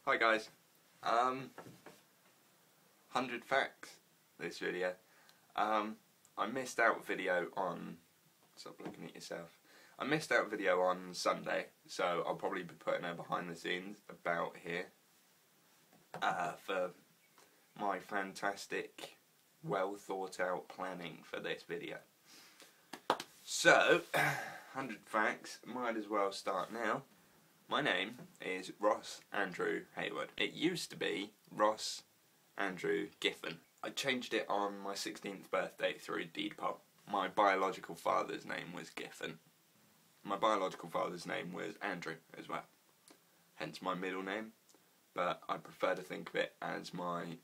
Hi guys, 100 facts this video. I missed out video on, stop looking at yourself. I missed out video on Sunday, so I'll probably be putting a behind the scenes about here for my fantastic, well thought out planning for this video. So, 100 facts, might as well start now. My name is Ross Andrew Hayward. It used to be Ross Andrew Giffen. I changed it on my 16th birthday through deed poll. My biological father's name was Giffen. My biological father's name was Andrew as well, hence my middle name, but I prefer to think of it as my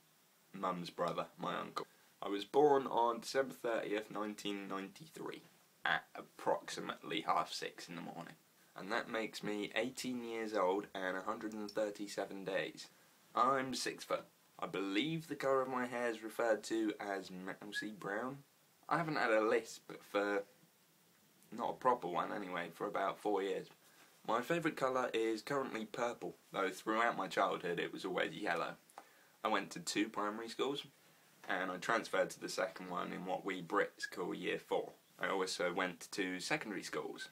mum's brother, my uncle. I was born on December 30th, 1993 at approximately 6:30 in the morning. And that makes me 18 years old and 137 days. I'm 6 foot. I believe the colour of my hair is referred to as mousy brown. I haven't had a lisp for, not a proper one anyway, for about 4 years. My favourite colour is currently purple, though throughout my childhood it was always yellow. I went to 2 primary schools and I transferred to the second one in what we Brits call Year 4. I also went to secondary schools,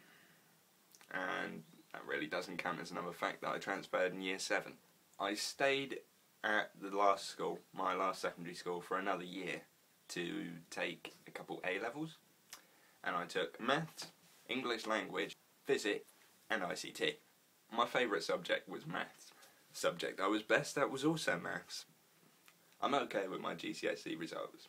and that really doesn't count as another fact that I transferred in Year 7. I stayed at the last school, my last secondary school, for another year to take a couple A-levels, and I took maths, English language, physics and ICT. My favourite subject was maths. The subject I was best at was also maths. I'm okay with my GCSE results,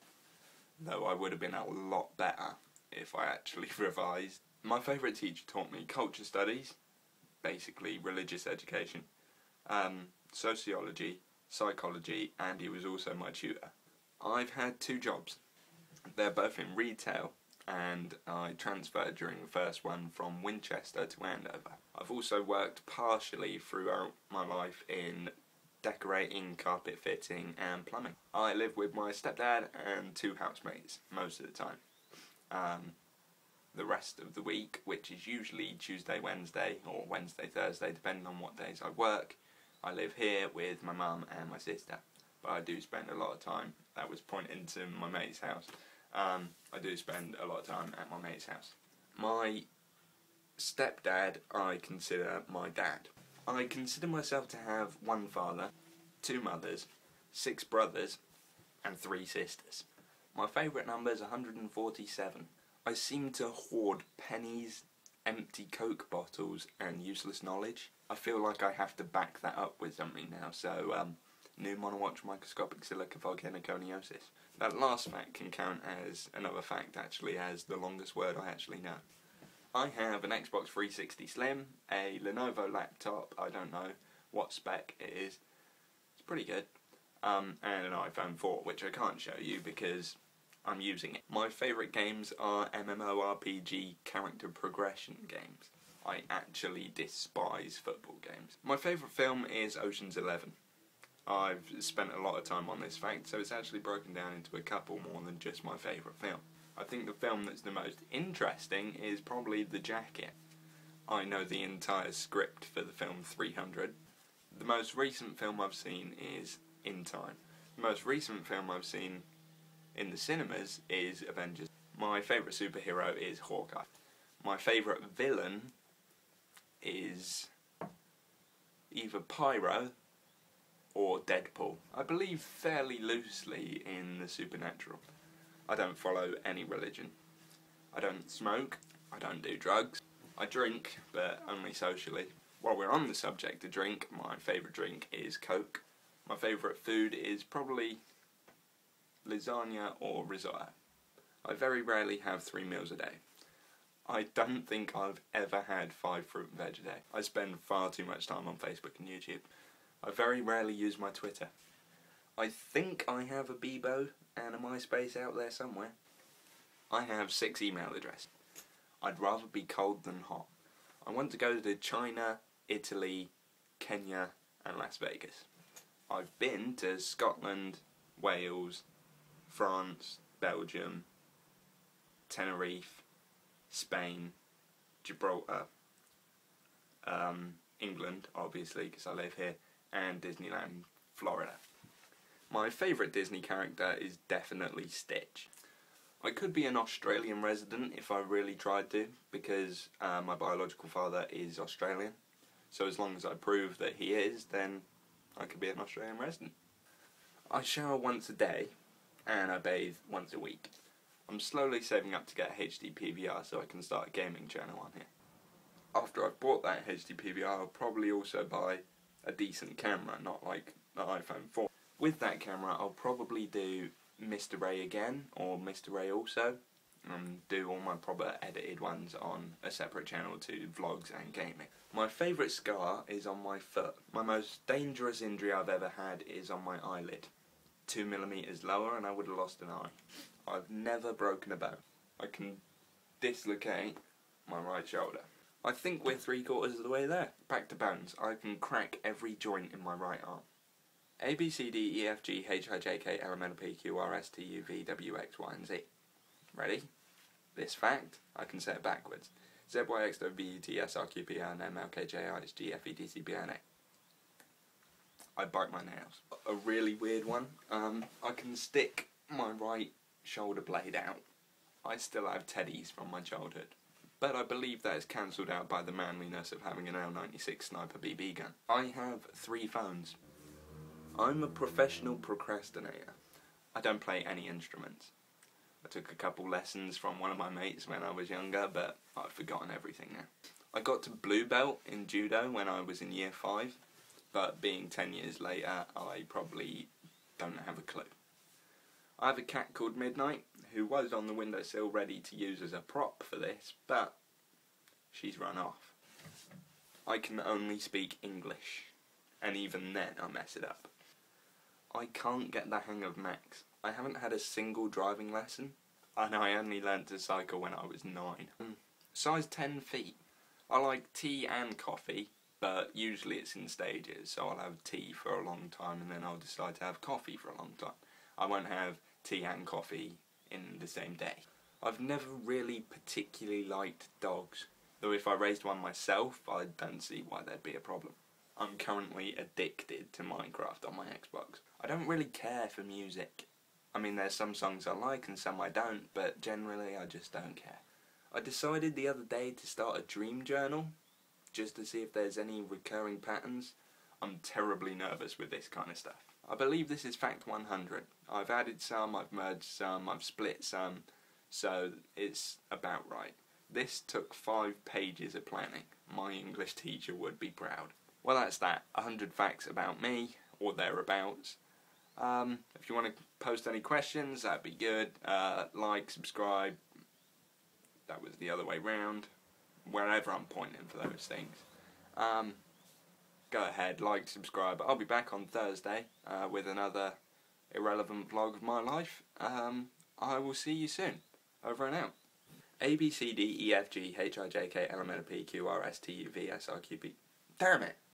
though I would have been a lot better if I actually revised. My favourite teacher taught me culture studies, basically religious education, sociology, psychology, and he was also my tutor. I've had 2 jobs. They're both in retail, and I transferred during the first one from Winchester to Andover. I've also worked partially throughout my life in decorating, carpet fitting and plumbing. I live with my stepdad and 2 housemates most of the time. The rest of the week, which is usually Tuesday, Wednesday, or Wednesday, Thursday, depending on what days I work, I live here with my mum and my sister. But I do spend a lot of time, that was pointing to my mate's house, I do spend a lot of time at my mate's house. My stepdad I consider my dad. I consider myself to have 1 father, 2 mothers, 6 brothers and 3 sisters. My favourite number is 147. I seem to hoard pennies, empty Coke bottles and useless knowledge. I feel like I have to back that up with something now, so new monowatch microscopic silica volcaniconiosis. That last fact can count as another fact actually, as the longest word I actually know. I have an Xbox 360 Slim, a Lenovo laptop, I don't know what spec it is, it's pretty good, and an iPhone 4, which I can't show you because I'm using it. My favourite games are MMORPG character progression games. I actually despise football games. My favourite film is Ocean's 11. I've spent a lot of time on this fact, so it's actually broken down into a couple more than just my favourite film. I think the film that's the most interesting is probably The Jacket. I know the entire script for the film 300. The most recent film I've seen is In Time. The most recent film I've seen in the cinemas is Avengers. My favourite superhero is Hawkeye. My favourite villain is either Pyro or Deadpool. I believe fairly loosely in the supernatural. I don't follow any religion. I don't smoke. I don't do drugs. I drink, but only socially. While we're on the subject of drink, my favourite drink is Coke. My favourite food is probably lasagna or risotto. I very rarely have 3 meals a day. I don't think I've ever had 5 fruit and veg a day. I spend far too much time on Facebook and YouTube. I very rarely use my Twitter. I think I have a Bebo and a MySpace out there somewhere. I have 6 email addresses. I'd rather be cold than hot. I want to go to China, Italy, Kenya and Las Vegas. I've been to Scotland, Wales, France, Belgium, Tenerife, Spain, Gibraltar, England, obviously, because I live here, and Disneyland, Florida. My favourite Disney character is definitely Stitch. I could be an Australian resident if I really tried to, because my biological father is Australian. So as long as I prove that he is, then I could be an Australian resident. I shower once a day, and I bathe once a week. I'm slowly saving up to get a HD PVR so I can start a gaming channel on here. After I've bought that HD PVR, I'll probably also buy a decent camera, not like the iPhone 4. With that camera, I'll probably do MrRHay again, or MrRHay also, and do all my proper edited ones on a separate channel to vlogs and gaming. My favourite scar is on my foot. My most dangerous injury I've ever had is on my eyelid. 2mm lower and I would have lost an eye. I've never broken a bone. I can dislocate my right shoulder. I think we're 3/4 of the way there. Back to bones. I can crack every joint in my right arm. A, B, C, D, E, F, G, H, I, J, K, L, M, N, P, Q, R, S, T, U, V, W, X, Y, and Z. Ready? This fact, I can say it backwards. Z, Y, X, W, V, U, T, S, R, Q, P, R, N, M, L, K, J, I, S, G, F, E, D, C, B, N, A. I bite my nails. A really weird one. I can stick my right shoulder blade out. I still have teddies from my childhood, but I believe that is cancelled out by the manliness of having an L96 Sniper BB gun. I have 3 phones. I'm a professional procrastinator. I don't play any instruments. I took a couple lessons from one of my mates when I was younger, but I've forgotten everything now. I got to blue belt in judo when I was in year 5, but being 10 years later, I probably don't have a clue. I have a cat called Midnight, who was on the windowsill ready to use as a prop for this, but she's run off. I can only speak English, and even then I mess it up. I can't get the hang of Max. I haven't had a single driving lesson, and I only learnt to cycle when I was 9. Size 10 feet. I like tea and coffee, but usually it's in stages, so I'll have tea for a long time and then I'll decide to have coffee for a long time. I won't have tea and coffee in the same day. I've never really particularly liked dogs, though if I raised one myself, I don't see why there'd be a problem. I'm currently addicted to Minecraft on my Xbox. I don't really care for music. I mean, there's some songs I like and some I don't, but generally I just don't care. I decided the other day to start a dream journal, just to see if there's any recurring patterns. I'm terribly nervous with this kind of stuff. I believe this is fact 100. I've added some, I've merged some, I've split some, so it's about right. This took 5 pages of planning. My English teacher would be proud. Well, that's that. 100 facts about me, or thereabouts. If you want to post any questions, that'd be good. Like, subscribe. That was the other way round. Wherever I'm pointing for those things. Go ahead, like, subscribe. I'll be back on Thursday with another irrelevant vlog of my life. I will see you soon. Over and out. A, B, C, D, E, F, G, H, I, J, K, L, M, N, P, Q, R, S, T, U, V, S, R, Q, P. Damn it!